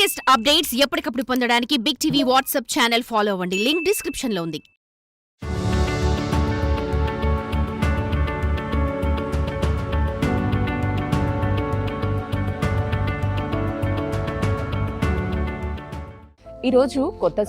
Latest updates ఎప్పటికప్పుడు పొందడానికి big TV WhatsApp channel follow అవ్వండి. లింక్ డిస్క్రిప్షన్ లో ఉంది. ఈరోజు కొత్త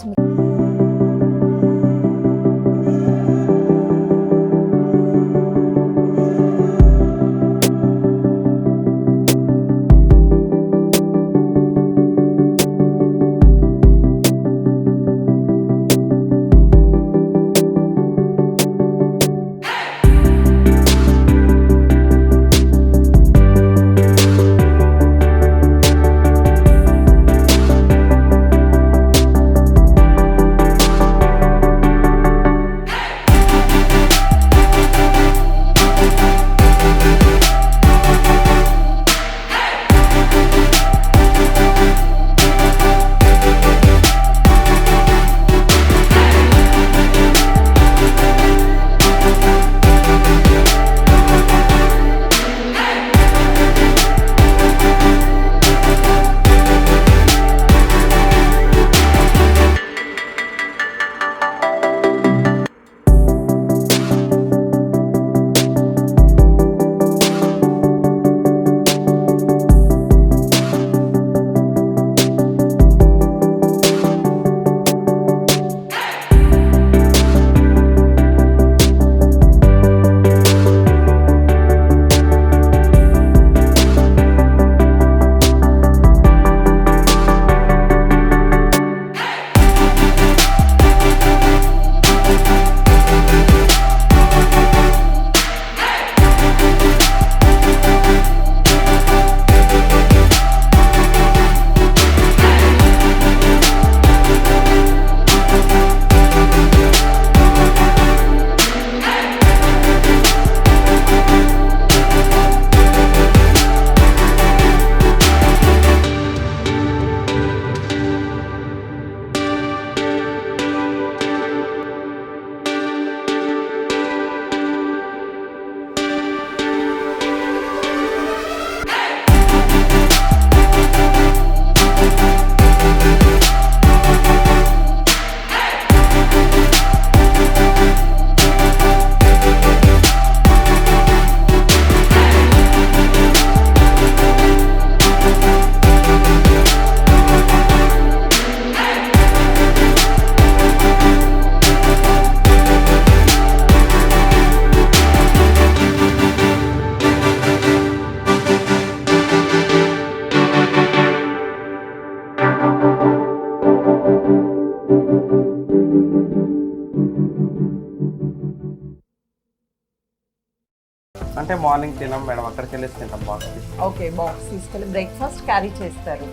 అంటే మార్నింగ్ తినాం మేడం, అక్కడికి వెళ్ళి తింటాం బాక్స్. ఓకే, బాక్స్ తీసుకెళ్ళి బ్రేక్ఫాస్ట్ క్యారీ చేస్తారు.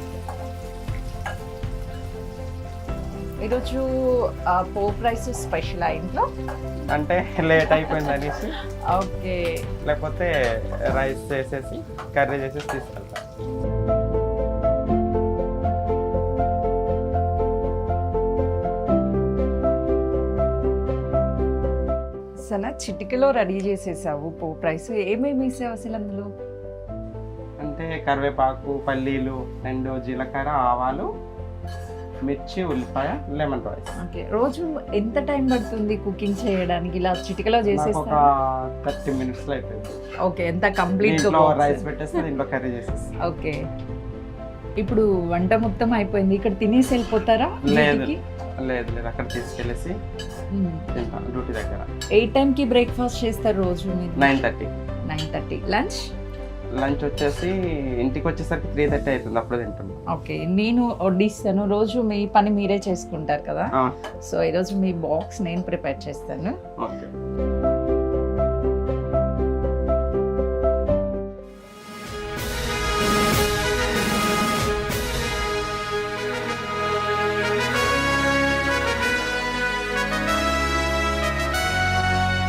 ఈరోజు పోప్ రైస్ స్పెషల్ ఇంట్లో అంటే లేట్ అయిపోయింది అనేసి ఓకే, లేకపోతే రైస్ చేసేసి కర్రీ చేసేసి తీసుకెళ్తాం. సన చిటికలో రెడీ చేసేసావు పోప్ రైస్. ఏమేమి వేసావు అసలు అందులో? అంటే కరివేపాకు, పల్లీలు, అండ్ జీలకర్ర, ఆవాలు, మిర్చి, ఉల్లిపాయ, లెమన్ రైస్. ఓకే, రోజు ఎంత టైం పడుతుంది కుకింగ్ చేయడానికి? ఇలా చిటికలో చేసేస్తా ఒక 30 minutes లో అయిపోయింది. ఓకే, ఎంత కంప్లీట్ రైస్ పెట్టేస్తే ఇంట్లో కర్రీ చేసేసి. ఓకే, ఇప్పుడు వంట మొత్తం అయిపోయింది. ఇక్కడ తినేసి వెళ్ళిపోతారా? లేదు లేదు లేదు, అక్కడ తీసుకెళ్ళేసి తింటాం డ్యూటీ దగ్గర. ఏ టైంకి బ్రేక్ఫాస్ట్ చేస్తారు రోజు? 9:30. 9:30. లంచ్ వచ్చేసి ఇంటికి వచ్చేసరికి 3:30 అవుతుంది, అప్పుడు తింటాను. ఓకే, నేను వడ్డిస్తాను. రోజు మీ పని మీరే చేసుకుంటారు కదా, సో ఈరోజు మీ బాక్స్ నేను ప్రిపేర్ చేస్తాను. ఓకే.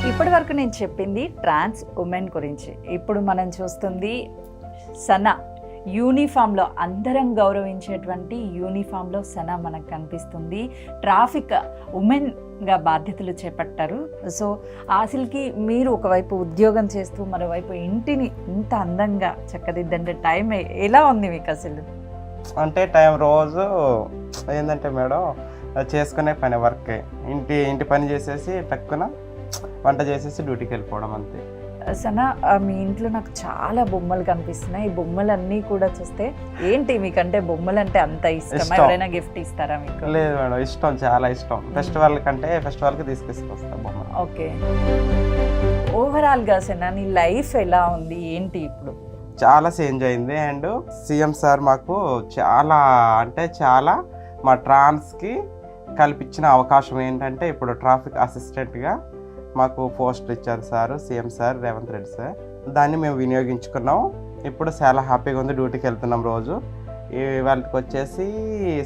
ఇప్పటి వరకు నేను చెప్పింది ట్రాన్స్ ఉమెన్ గురించి. ఇప్పుడు మనం చూస్తుంది సనా యూనిఫామ్లో, అందరం గౌరవించేటువంటి యూనిఫామ్లో సనా మనకు కనిపిస్తుంది. ట్రాఫిక్ ఉమెన్గా బాధ్యతలు చేపట్టారు. సో ఆసిల్కి మీరు ఒకవైపు ఉద్యోగం చేస్తూ మరోవైపు ఇంటిని ఇంత అందంగా చక్కదిద్దంటే టైం ఎలా ఉంది మీకు అసలు? అంటే టైం రోజు ఏంటంటే మేడం చేసుకునే పని వర్కే, ఇంటి పని చేసేసి టక్కున వంట చేసేసి డ్యూటీకి వెళ్ళిపోవడం అంతే. సనా మీ ఇంట్లో నాకు చాలా బొమ్మలు కనిపిస్తున్నాయి. ఈ బొమ్మలన్నీ కూడా చూస్తే ఏంటి మీకంటే బొమ్మలు అంటే అంత ఇష్టం? ఇష్టం. ఎవరైనా గిఫ్ట్ ఇస్తారా మీకు? లేదు మేడం, ఇష్టం, చాలా ఇష్టం. ఫెస్టివల్కి తీసుకొస్తా బొమ్మ. ఓకే, ఓవరాల్గా సనా నీ లైఫ్ ఎలా ఉంది ఏంటి ఇప్పుడు? చాలా చేంజ్ అయింది. అండ్ సీఎం సార్ మాకు చాలా అంటే చాలా మా ట్రాన్స్కి కల్పించిన అవకాశం ఏంటంటే ఇప్పుడు ట్రాఫిక్ అసిస్టెంట్గా మాకు పోస్ట్ ఇచ్చారు sir, CM sir Revanth Reddy sir. దాన్ని మేము వినియోగించుకున్నాం. ఇప్పుడు చాలా హ్యాపీగా ఉంది. డ్యూటీకి వెళ్తున్నాం రోజు. వాళ్ళకి వచ్చేసి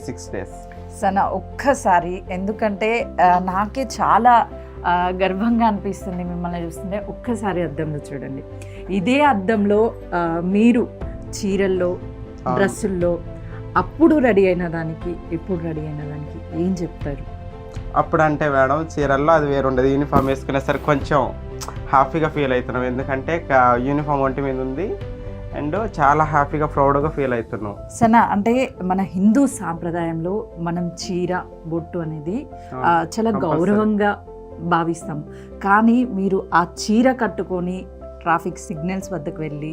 6 days. సనా ఒక్కసారి, ఎందుకంటే నాకే చాలా గర్వంగా అనిపిస్తుంది మిమ్మల్ని చూస్తుంటే. ఒక్కసారి అద్దంలో చూడండి. ఇదే అద్దంలో మీరు చీరల్లో, డ్రెస్సుల్లో అప్పుడు రెడీ అయిన దానికి ఇప్పుడు రెడీ అయిన దానికి ఏం చెప్తారు? అప్పుడు అంటే మేడం చీరల్లో అది వేరు ఉండదు. యూనిఫామ్ వేసుకునేసరికి కొంచెం హ్యాపీగా ఫీల్ అవుతున్నాం. ఎందుకంటే యూనిఫామ్ ఒంటి మీద ఉంది అండ్ చాలా హ్యాపీగా ప్రౌడ్గా ఫీల్ అవుతున్నాం. సనా అంటే మన హిందూ సాంప్రదాయంలో మనం చీర బొట్టు అనేది చాలా గౌరవంగా భావిస్తాం. కానీ మీరు ఆ చీర కట్టుకొని ట్రాఫిక్ సిగ్నల్స్ వద్దకు వెళ్ళి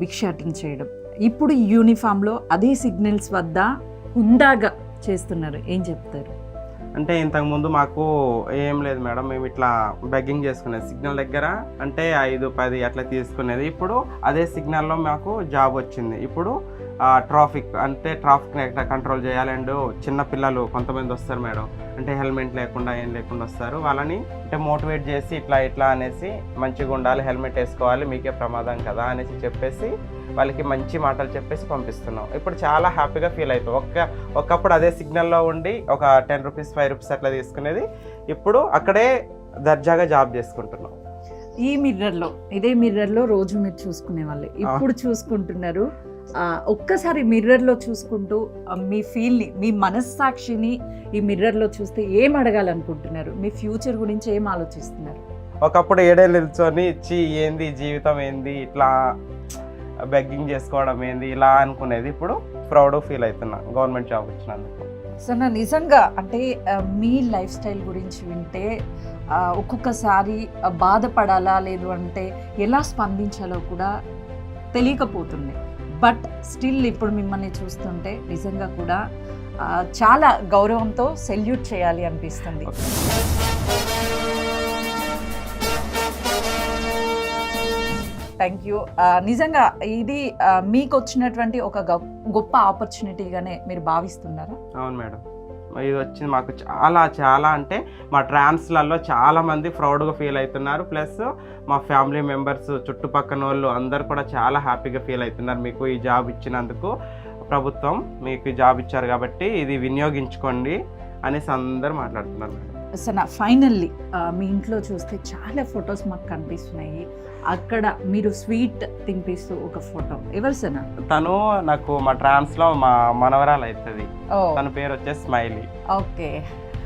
భిక్షాటన చేయడం, ఇప్పుడు యూనిఫామ్లో అదే సిగ్నల్స్ వద్ద హుందాగా చేస్తున్నారు, ఏం చెప్తారు? అంటే ఇంతకుముందు మాకు ఏం లేదు మేడం, మేము ఇట్లా బెగ్గింగ్ చేసుకునేది సిగ్నల్ దగ్గర. అంటే 5-10 అట్లా తీసుకునేది. ఇప్పుడు అదే సిగ్నల్లో మాకు జాబ్ వచ్చింది. ఇప్పుడు ట్రాఫిక్ కంట్రోల్ చేయాలి. అండ్ చిన్న పిల్లలు కొంతమంది వస్తారు మేడం, అంటే హెల్మెట్ లేకుండా ఏం లేకుండా వస్తారు. వాళ్ళని అంటే మోటివేట్ చేసి ఇట్లా అనేసి మంచిగా ఉండాలి, హెల్మెట్ వేసుకోవాలి, మీకే ప్రమాదం కదా అనేసి చెప్పేసి వాళ్ళకి మంచి మాటలు చెప్పేసి పంపిస్తున్నాం. ఇప్పుడు చాలా హ్యాపీగా ఫీల్ అవుతాం. ఒకప్పుడు అదే సిగ్నల్లో ఉండి ఒక 10 రూపీస్ 5 రూపీస్ అట్లా తీసుకునేది. ఇప్పుడు అక్కడే దర్జాగా జాబ్ చేసుకుంటున్నాం. ఈ మిర్రర్లో, ఇదే మిర్రర్లో రోజు మీరు చూసుకునే వాళ్ళు, ఇప్పుడు చూసుకుంటున్నారు. ఒక్కసారి మిర్రర్లో చూసుకుంటూ మీ ఫీల్ని, మీ మనస్సాక్షిని ఈ మిర్రర్లో చూస్తే ఏం అడగాలనుకుంటున్నారు? మీ ఫ్యూచర్ గురించి ఏం ఆలోచిస్తున్నారు? ఒకప్పుడు ఏడేళ్ళు నిల్చొని ఇచ్చి ఏంది జీవితం ఏంది, ఇట్లా బెగ్గింగ్ చేసుకోవడం ఏంది ఇలా అనుకునేది. ఇప్పుడు ప్రౌడ్ ఫీల్ అవుతున్నా గవర్నమెంట్ జాబ్ వచ్చినందుకు. సో నా నిజంగా అంటే మీ లైఫ్ స్టైల్ గురించి వింటే ఒక్కొక్కసారి బాధపడాలా లేదు అంటే ఎలా స్పందించాలో కూడా తెలియకపోతుంది. బట్ స్టిల్ ఇప్పుడు మిమ్మల్ని చూస్తుంటే నిజంగా కూడా చాలా గౌరవంతో సెల్యూట్ చేయాలి అనిపిస్తుంది. Thank you. నిజంగా ఇది మీకు వచ్చినటువంటి ఒక గొప్ప ఆపర్చునిటీగానే మీరు భావిస్తున్నారా? అవును మేడం, ఇది వచ్చింది మాకు చాలా అంటే మా ట్రాన్స్లలో చాలామంది ప్రౌడ్గా ఫీల్ అవుతున్నారు. ప్లస్ మా ఫ్యామిలీ మెంబర్స్, చుట్టుపక్కల వాళ్ళు అందరు కూడా చాలా హ్యాపీగా ఫీల్ అవుతున్నారు. మీకు ఈ జాబ్ ఇచ్చినందుకు ప్రభుత్వం మీకు జాబ్ ఇచ్చారు కాబట్టి ఇది వినియోగించుకోండి అనేసి అందరు మాట్లాడుతున్నారు మేడం. సనా ఫైనల్లీ మీ ఇంట్లో చూస్తే చాలా ఫొటోస్ మాకు కనిపిస్తున్నాయి. అక్కడ మీరు స్వీట్ తినిపిస్తూ ఒక ఫోటో, ఎవరు సనా? తను నాకు మా ట్రాన్స్లో మా మనవరాలు అవుతుంది. తన పేరు వచ్చేసి స్మైలీ. ఓకే.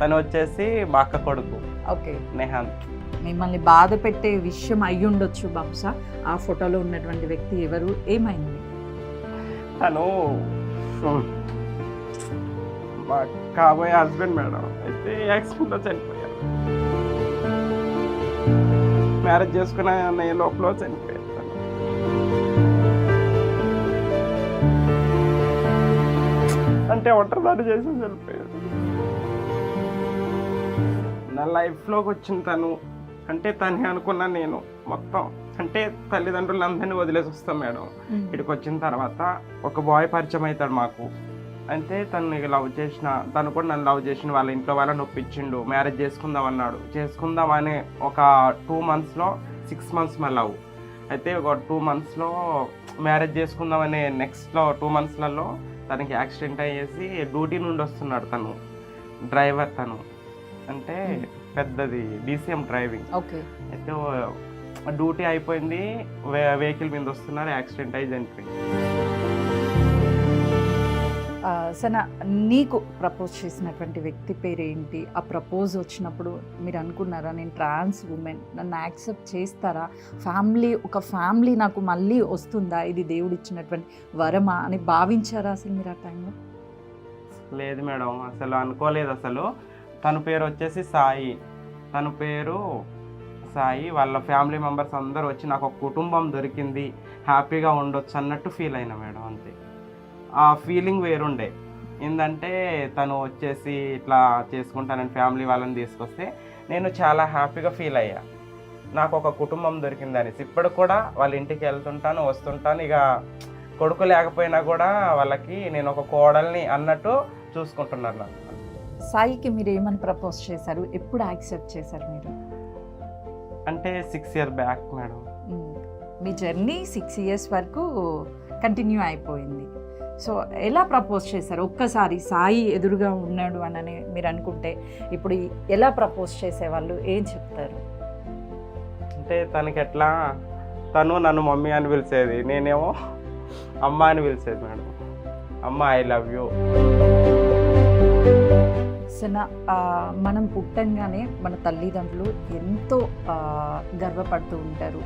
తను వచ్చేసి మా అక్క కొడుకు. ఓకే. నెహాంత్. మిమ్మల్ని బాధ పెట్టే విషయం అయ్యి ఉండొచ్చు బహుశా. ఆ ఫోటోలో ఉన్నటువంటి వ్యక్తి ఎవరు, ఏమైంది? తను మా కాబోయే హస్బెండ్ మేడం. అయితే యాక్సిడెంట్లో చనిపోయారు. మ్యారేజ్ చేసుకున్న లోపల చనిపోయారు. అంటే ఒంటరిదాన్ని చేసి చనిపోయారు. నా లైఫ్లోకి వచ్చిన తను అంటే తనే అనుకున్నా నేను మొత్తం. అంటే తల్లిదండ్రులందరినీ వదిలేసి వస్తాం మేడం. ఇక్కడికి వచ్చిన తర్వాత ఒక బాయ్ పరిచయం అవుతాడు మాకు. అంటే తను లవ్ చేసిన, తను కూడా నన్ను లవ్ చేసిన, వాళ్ళ ఇంట్లో వాళ్ళని ఒప్పించిండు, మ్యారేజ్ చేసుకుందాం అన్నాడు. చేసుకుందాం అనే ఒక 2 monthsలో 6 months మా లవ్. అయితే ఒక 2 monthsలో మ్యారేజ్ చేసుకుందాం అనే నెక్స్ట్లో 2 monthsలలో తనకి యాక్సిడెంట్ అయ్యేసి డ్యూటీ నుండి వస్తున్నాడు. తను డ్రైవర్, తను అంటే పెద్దది DCM డ్రైవింగ్. ఓకే. అయితే డ్యూటీ అయిపోయింది, వెహికల్ మీద వస్తున్నారు, యాక్సిడెంట్ అయ్యి చనిపోయింది. సన నీకు ప్రపోజ్ చేసినటువంటి వ్యక్తి పేరు ఏంటి? ఆ ప్రపోజ్ వచ్చినప్పుడు మీరు అనుకున్నారా నేను ట్రాన్స్ ఉమెన్, నన్ను యాక్సెప్ట్ చేస్తారా, ఒక ఫ్యామిలీ నాకు మళ్ళీ వస్తుందా, ఇది దేవుడు ఇచ్చినటువంటి వరమా అని భావించారా అసలు మీరు ఆ టైంలో? లేదు మేడం, అసలు అనుకోలేదు. అసలు తన పేరు వచ్చేసి సాయి. తన పేరు సాయి. వాళ్ళ ఫ్యామిలీ మెంబర్స్ అందరూ వచ్చి నాకు ఒక కుటుంబం దొరికింది, హ్యాపీగా ఉండొచ్చు అన్నట్టు ఫీల్ అయినా మేడం. అంతే, ఆ ఫీలింగ్ వేరుండే. ఏంటంటే తను వచ్చేసి ఇట్లా చేసుకుంటానని ఫ్యామిలీ వాళ్ళని తీసుకొస్తే నేను చాలా హ్యాపీగా ఫీల్ అయ్యా, నాకు ఒక కుటుంబం దొరికిందని. ఇప్పుడు కూడా వాళ్ళ ఇంటికి వెళ్తుంటాను, వస్తుంటాను. ఇక కొడుకు లేకపోయినా కూడా వాళ్ళకి నేను ఒక కోడల్ని అన్నట్టు చూసుకుంటున్నారు నాకు. సాయికి మీరు ఏమని ప్రపోజ్ చేశారు? ఎప్పుడు యాక్సెప్ట్ చేశారు మీరు? అంటే 6 years బ్యాక్ మేడం. మీ జర్నీ 6 years వరకు కంటిన్యూ అయిపోయింది. సో ఎలా ప్రపోజ్ చేశారు? ఒక్కసారి సాయి ఎదురుగా ఉన్నాడు అని మీరు అనుకుంటే ఇప్పుడు ఎలా ప్రపోజ్ చేసేవాళ్ళు, ఏం చెప్తారు? అంటే తనకి ఎట్లా, తను నన్ను మమ్మీ అని పిలిచేది, నేనేమో అమ్మ అని పిలిచేది మేడం. అమ్మ ఐ లవ్ యూ. సన మనం పుట్టంగానే మన తల్లిదండ్రులు ఎంతో గర్వపడుతూ ఉంటారు,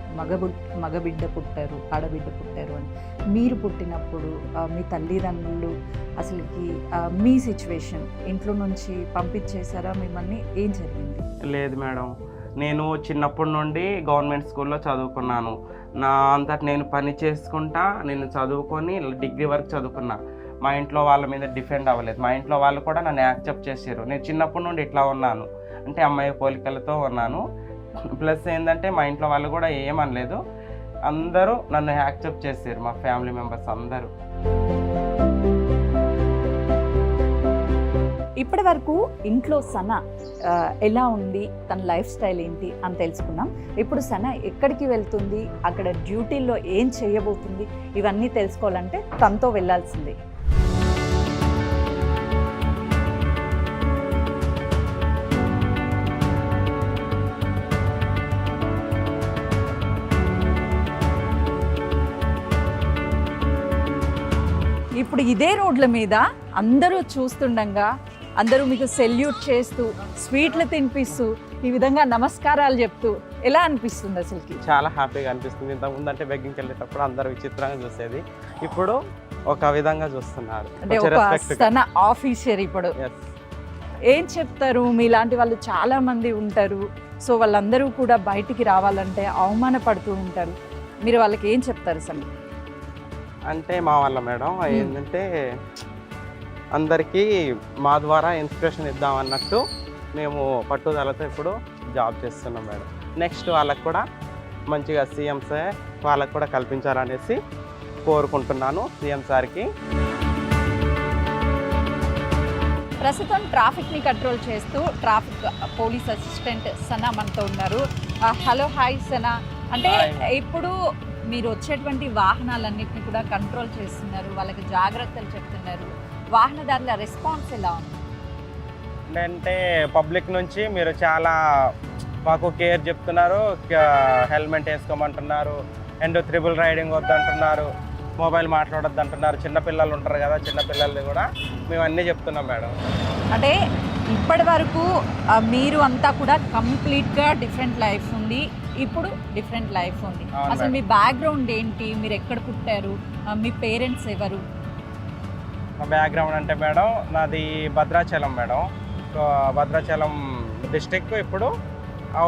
మగబిడ్డ పుట్టారు, ఆడబిడ్డ పుట్టారు అని. మీరు పుట్టినప్పుడు మీ తల్లిదండ్రులు అసలుకి మీ సిచ్యువేషన్, ఇంట్లో నుంచి పంపించేశారా మిమ్మల్ని? ఏం జరిగింది? లేదు మేడం, నేను చిన్నప్పటి నుండి గవర్నమెంట్ స్కూల్లో చదువుకున్నాను. నా అంతటి నేను పని చేసుకుంటా నేను చదువుకొని డిగ్రీ వరకు చదువుకున్నా. మా ఇంట్లో వాళ్ళ మీద డిఫెండ్ అవ్వలేదు. మా ఇంట్లో వాళ్ళు కూడా నన్ను యాక్సెప్ట్ చేశారు. నేను చిన్నప్పటి నుండి ఇట్లా ఉన్నాను అంటే అమ్మాయి పోలికలతో ఉన్నాను. ప్లస్ ఏంటంటే మా ఇంట్లో వాళ్ళు కూడా ఏమనలేదు, అందరూ నన్ను యాక్సెప్ట్ చేశారు, మా ఫ్యామిలీ మెంబర్స్ అందరూ. ఇప్పటి వరకు ఇంట్లో సన ఎలా ఉంది, తన లైఫ్ స్టైల్ ఏంటి అని తెలుసుకున్నాం. ఇప్పుడు సన ఎక్కడికి వెళ్తుంది, అక్కడ డ్యూటీల్లో ఏం చేయబోతుంది, ఇవన్నీ తెలుసుకోవాలంటే తనతో వెళ్ళాల్సిందే. ఇప్పుడు ఇదే రోడ్ల మీద అందరూ చూస్తుండగా అందరూ మీకు సెల్యూట్ చేస్తూ స్వీట్లు తినిపిస్తూ ఈ విధంగా నమస్కారాలు చెప్తూ ఎలా అనిపిస్తుంది అసలుకి? చాలా హ్యాపీగా అనిపిస్తుంది. ఇంతకుముందు అంటే బెగ్గింగ్కి వెళ్ళేటప్పుడు అందరూ విచిత్రంగా చూసేది, ఇప్పుడు ఒక విధంగా చూస్తున్నారు. అంటే ఒక సన ఆఫీసర్ ఇప్పుడు ఏం చెప్తారు? మీలాంటి వాళ్ళు చాలా మంది ఉంటారు, సో వాళ్ళందరూ కూడా బయటికి రావాలంటే అవమానపడుతూ ఉంటారు, మీరు వాళ్ళకి ఏం చెప్తారు అసలు? అంటే మా వల్ల మేడం ఏంటంటే అందరికీ మా ద్వారా ఇన్స్పిరేషన్ ఇద్దాం అన్నట్టు మేము పట్టుదలతో ఇప్పుడు జాబ్ చేస్తున్నాం మేడం. నెక్స్ట్ వాళ్ళకు కూడా మంచిగా సీఎం సార్ వాళ్ళకు కూడా కల్పించాలనేసి కోరుకుంటున్నాను సీఎం సార్కి. ప్రస్తుతం ట్రాఫిక్ని కంట్రోల్ చేస్తూ ట్రాఫిక్ పోలీస్ అసిస్టెంట్ సనా మనతో ఉన్నారు. Hello, hi Sana. అంటే ఇప్పుడు మీరు వచ్చేటువంటి వాహనాలన్నింటినీ కూడా కంట్రోల్ చేస్తున్నారు, వాళ్ళకి జాగ్రత్తలు చెప్తున్నారు, వాహనదారుల రెస్పాన్స్ ఎలా ఉంది? అంటే పబ్లిక్ నుంచి మీరు చాలా మాకు కేర్ చెప్తున్నారు, హెల్మెట్ వేసుకోమంటున్నారు, అండ్ త్రిబుల్ రైడింగ్ వద్దంటున్నారు, మొబైల్ మాట్లాడొద్దు అంటున్నారు. చిన్నపిల్లలు ఉంటారు కదా, చిన్నపిల్లల్ని కూడా మేము అన్నీ చెప్తున్నాం మేడం. అంటే ఇప్పటి వరకు మీరు అంతా కూడా కంప్లీట్గా డిఫరెంట్ లైఫ్ ఉంది, ఇప్పుడు డిఫరెంట్ లైఫ్ ఉంది. అసలు మీ బ్యాక్గ్రౌండ్ ఏంటి, మీరు ఎక్కడ పుట్టారు, మీ పేరెంట్స్ ఎవరు? మా బ్యాక్గ్రౌండ్ అంటే మేడం నాది భద్రాచలం మేడం, భద్రాచలం డిస్టిక్, ఇప్పుడు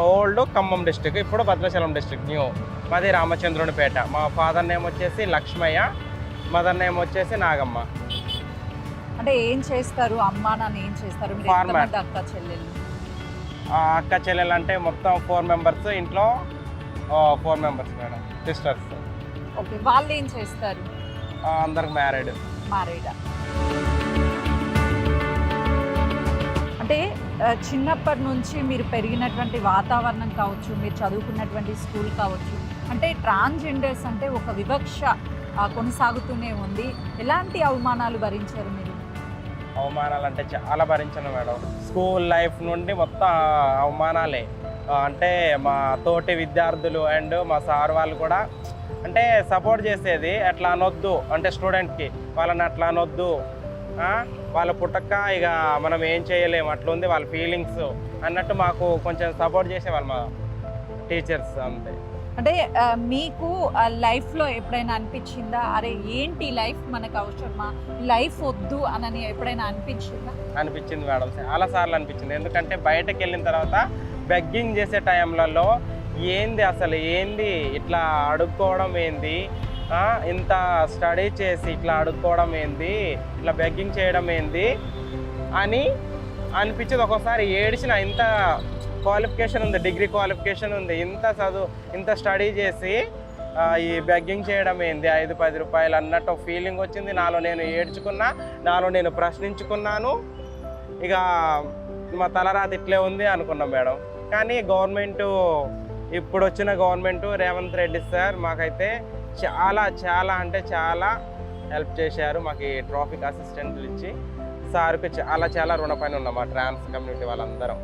ఓల్డ్ ఖమ్మం డిస్టిక్, ఇప్పుడు భద్రాచలం డిస్టిక్ న్యూ. మాది రామచంద్రునిపేట. మా ఫాదర్ నేమ్ వచ్చేసి లక్ష్మయ్య, మదర్ నేమ్ వచ్చేసి నాగమ్మ. అంటే ఏం చేస్తారు అమ్మా నాన్న, ఏం చేస్తారు? అక్క చెల్లెలు? అక్క చెల్లెలు అంటే మొత్తం 4 members, ఇంట్లో 4 members మేడం, సిస్టర్స్. ఓకే, వాళ్ళు ఏం చేస్తారు? అందరికి మ్యారీడ్. అంటే చిన్నప్పటి నుంచి మీరు పెరిగినటువంటి వాతావరణం కావచ్చు, మీరు చదువుకున్నటువంటి స్కూల్ కావచ్చు, అంటే ట్రాన్స్జెండర్స్ అంటే ఒక వివక్ష కొనసాగుతూనే ఉంది. ఎలాంటి అవమానాలు భరించారు మీరు? అవమానాలు అంటే చాలా భరించాను మేడం. స్కూల్ లైఫ్ నుండి మొత్తం అవమానాలే. అంటే మా తోటి విద్యార్థులు అండ్ మా సార్ వాళ్ళు కూడా అంటే సపోర్ట్ చేసేది, అట్లా అనొద్దు అంటే స్టూడెంట్కి వాళ్ళని అట్లా అనొద్దు, వాళ్ళ పుట్టక ఇక మనం ఏం చేయలేము, అట్లుంది వాళ్ళ ఫీలింగ్స్ అన్నట్టు మాకు కొంచెం సపోర్ట్ చేసేవాళ్ళు మా టీచర్స్ అంతే. అంటే మీకు లైఫ్లో ఎప్పుడైనా అనిపించిందా, అరే ఏంటి లైఫ్ మనకు అవసరమా, లైఫ్ వద్దు అని ఎప్పుడైనా అనిపించిందా? అనిపించింది మేడం, చాలా సార్లు అనిపించింది. ఎందుకంటే బయటకు వెళ్ళిన తర్వాత బెగ్గింగ్ చేసే టైంలలో ఏంది అసలు ఏంది ఇట్లా అడుక్కోవడం ఏంది, ఇంత స్టడీ చేసి ఇట్లా అడుక్కోవడం ఏంది, ఇట్లా బెగ్గింగ్ చేయడం ఏంది అని అనిపించేది. ఒక్కోసారి ఏడిచిన, ఇంత క్వాలిఫికేషన్ ఉంది, డిగ్రీ క్వాలిఫికేషన్ ఉంది, ఇంత చదువు ఇంత స్టడీ చేసి ఈ బెగ్గింగ్ చేయడం ఏంది 5-10 రూపాయలు అన్నట్టు ఫీలింగ్ వచ్చింది. నాలో నేను ఏడ్చుకున్నా, నాలో నేను ప్రశ్నించుకున్నాను. ఇక మా తలరాత ఇట్లే ఉంది అనుకున్నాం మేడం. కానీ గవర్నమెంటు, ఇప్పుడు వచ్చిన గవర్నమెంటు రేవంత్ రెడ్డి సార్ మాకైతే చాలా చాలా అంటే చాలా హెల్ప్ చేశారు. మాకు ఈ ట్రాఫిక్ అసిస్టెంట్లు ఇచ్చి సార్కి చాలా చాలా రుణపైన ఉన్నాం మా ట్రాన్స్ కమ్యూనిటీ వాళ్ళందరం.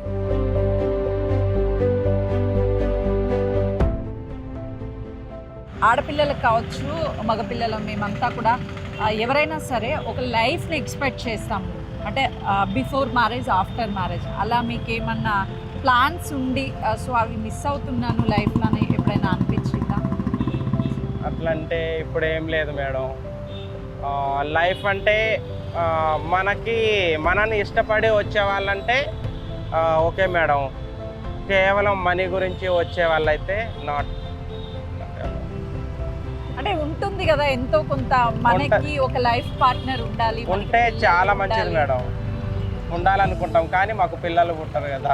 ఆడపిల్లలకు కావచ్చు, మగపిల్లలు మేమంతా కూడా ఎవరైనా సరే ఒక లైఫ్ని ఎక్స్పెక్ట్ చేస్తాము. అంటే బిఫోర్ మ్యారేజ్, ఆఫ్టర్ మ్యారేజ్, అలా మీకు ఏమన్నా ప్లాన్స్ ఉండి సో అవి మిస్ అవుతున్నాను లైఫ్లో అని ఎప్పుడైనా అనిపించిందా? అట్లా అంటే ఇప్పుడు ఏం లేదు మేడం. లైఫ్ అంటే మనని ఇష్టపడి వచ్చే వాళ్ళంటే ఓకే మేడం. కేవలం మనీ గురించి వచ్చే వాళ్ళైతే నాట్. అంటే ఉంటుంది కదా ఎంతో కొంత, మనకి ఒక లైఫ్ పార్ట్నర్ ఉండాలి, ఉంటే చాలా మంచిది మేడం. ఉండాలనుకుంటాం కానీ మాకు పిల్లలు పుట్టరు కదా,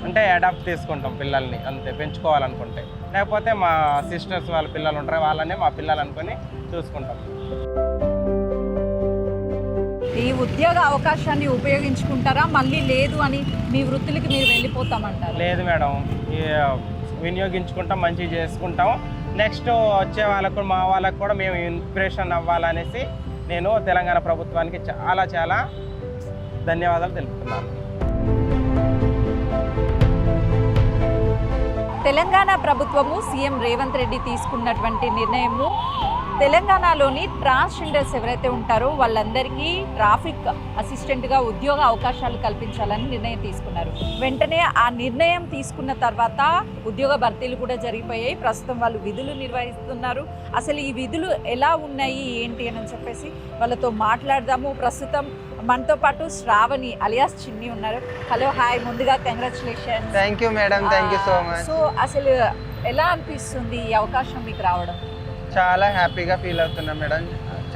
అంటే అడాప్ట్ తీసుకుంటాం పిల్లల్ని అంతే, పెంచుకోవాలనుకుంటే. లేకపోతే మా సిస్టర్స్ వాళ్ళ పిల్లలు ఉంటారు, వాళ్ళనే మా పిల్లలు అనుకొని చూసుకుంటాం. ఈ ఉద్యోగ అవకాశాన్ని ఉపయోగించుకుంటారా, మళ్ళీ లేదు అని మీ వృత్తులకి మీరు వెళ్ళిపోతామంటారు? లేదు మేడం, వినియోగించుకుంటాం, మంచిగా చేసుకుంటాం. నెక్స్ట్ వచ్చే వాళ్ళకు, మా వాళ్ళకు కూడా మేము ఇన్స్పిరేషన్ అవ్వాలనేసి నేను తెలంగాణ ప్రభుత్వానికి చాలా చాలా ధన్యవాదాలు తెలుపుతున్నాను. తెలంగాణ ప్రభుత్వము సీఎం రేవంత్ రెడ్డి తీసుకున్నటువంటి నిర్ణయము తెలంగాణలోని ట్రాన్స్జెండర్స్ ఎవరైతే ఉంటారో వాళ్ళందరికీ ట్రాఫిక్ అసిస్టెంట్గా ఉద్యోగ అవకాశాలు కల్పించాలని నిర్ణయం తీసుకున్నారు. వెంటనే ఆ నిర్ణయం తీసుకున్న తర్వాత ఉద్యోగ భర్తీలు కూడా జరిగిపోయాయి. ప్రస్తుతం వాళ్ళు విధులు నిర్వహిస్తున్నారు. అసలు ఈ విధులు ఎలా ఉన్నాయి ఏంటి అని చెప్పేసి వాళ్ళతో మాట్లాడదాము. ప్రస్తుతం మనతో పాటు శ్రావణి అలియాస్ చిన్ని ఉన్నారు. హలో, హాయ్, ముందుగా congratulation. Thank you madam, thank you so much. So అసలు ఎలా అనిపిస్తుంది ఈ అవకాశం మీకు రావడం? చాలా హ్యాపీగా ఫీల్ అవుతున్నా మేడం,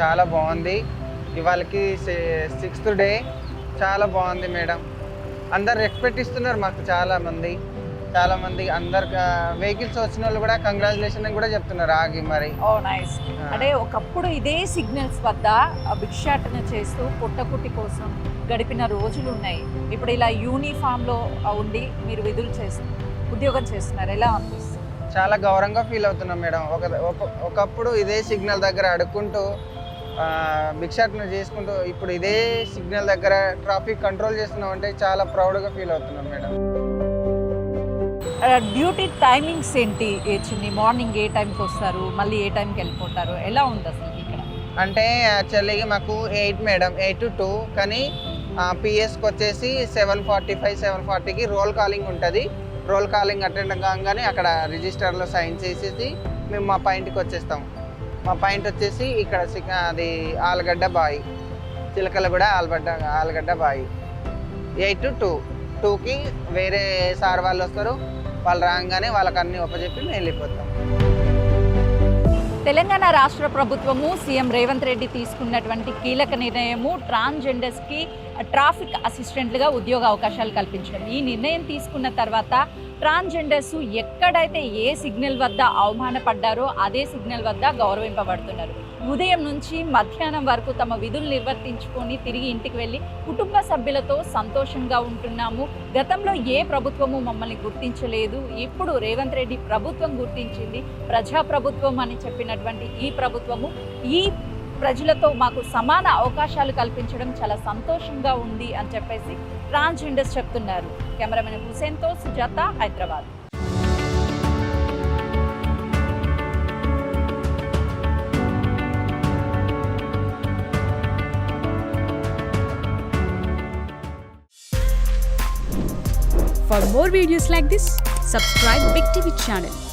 చాలా బాగుంది. ఇవాళకి 6th డే, చాలా బాగుంది మేడం. అందరు రెస్పెక్ట్ ఇస్తున్నారు మాకు, చాలామంది అందరు వెహికల్స్ వచ్చిన వాళ్ళు కూడా కంగ్రాచులేషన్ అని కూడా చెప్తున్నారు ఆగి మరి. ఓ నైస్. అంటే ఒకప్పుడు ఇదే సిగ్నల్స్ వద్ద భిక్షాటన చేస్తూ పుట్టకుట్టి కోసం గడిపిన రోజులు ఉన్నాయి. ఇప్పుడు ఇలా యూనిఫామ్లో ఉండి మీరు ఉద్యోగం చేస్తున్నారు, ఎలా అనిపిస్తుంది? చాలా గౌరవంగా ఫీల్ అవుతున్నాం మేడం. ఒకప్పుడు ఇదే సిగ్నల్ దగ్గర అడుక్కుంటూ భిక్షాటన చేసుకుంటూ ఇప్పుడు ఇదే సిగ్నల్ దగ్గర ట్రాఫిక్ కంట్రోల్ చేస్తున్నాం అంటే చాలా ప్రౌడ్గా ఫీల్ అవుతున్నాం మేడం. డ్యూటీ టైమింగ్స్ ఏంటి చిన్ని? మార్నింగ్ ఏ టైంకి వస్తారు, మళ్ళీ ఏ టైంకి వెళ్ళిపోతారు, ఎలా ఉంది అసలు ఇక్కడ? అంటే యాక్చువల్లీ మాకు 8 మేడం, 8 to 2, కానీ పిఎస్కి వచ్చేసి 7:45, 7:40కి రోల్ కాలింగ్ ఉంటుంది. రోల్ కాలింగ్ అటెండ్ కాగానే అక్కడ రిజిస్టర్లో సైన్ చేసేసి మేము మా పాయింట్కి వచ్చేస్తాం. మా పాయింట్ వచ్చేసి ఇక్కడ అది ఆలగడ్డ బాయి, చిలకలగూడ ఆలగడ్డ బాయి. 8 to 2, 2కి వేరే సార్ వాళ్ళు వస్తారు. వాళ్ళు రాగానే వాళ్ళకి అన్నీ ఒప్పచెప్పి మేము వెళ్ళిపోతాం. తెలంగాణ రాష్ట్ర ప్రభుత్వము సీఎం రేవంత్ రెడ్డి తీసుకున్నటువంటి కీలక నిర్ణయము ట్రాన్స్జెండర్స్కి ట్రాఫిక్ అసిస్టెంట్లుగా ఉద్యోగ అవకాశాలు కల్పించడం. ఈ నిర్ణయం తీసుకున్న తర్వాత ట్రాన్స్జెండర్స్ ఎక్కడైతే ఏ సిగ్నల్ వద్ద అవమానపడ్డారో అదే సిగ్నల్ వద్ద గౌరవింపబడుతున్నారు. ఉదయం నుంచి మధ్యాహ్నం వరకు తమ విధులు నిర్వర్తించుకొని తిరిగి ఇంటికి వెళ్ళి కుటుంబ సభ్యులతో సంతోషంగా ఉంటున్నాము. గతంలో ఏ ప్రభుత్వము మమ్మల్ని గుర్తించలేదు, ఇప్పుడు రేవంత్ రెడ్డి ప్రభుత్వం గుర్తించింది. ప్రజాప్రభుత్వం అని చెప్పినటువంటి ఈ ప్రభుత్వము ఈ ప్రజలతో మాకు సమాన అవకాశాలు కల్పించడం చాలా సంతోషంగా ఉంది అని చెప్పేసి ట్రాన్స్జెండర్స్ చెప్తున్నారు. కెమెరామెన్ హుసేన్తో Sujata, Hyderabad. For more videos like this, subscribe Big TV channel.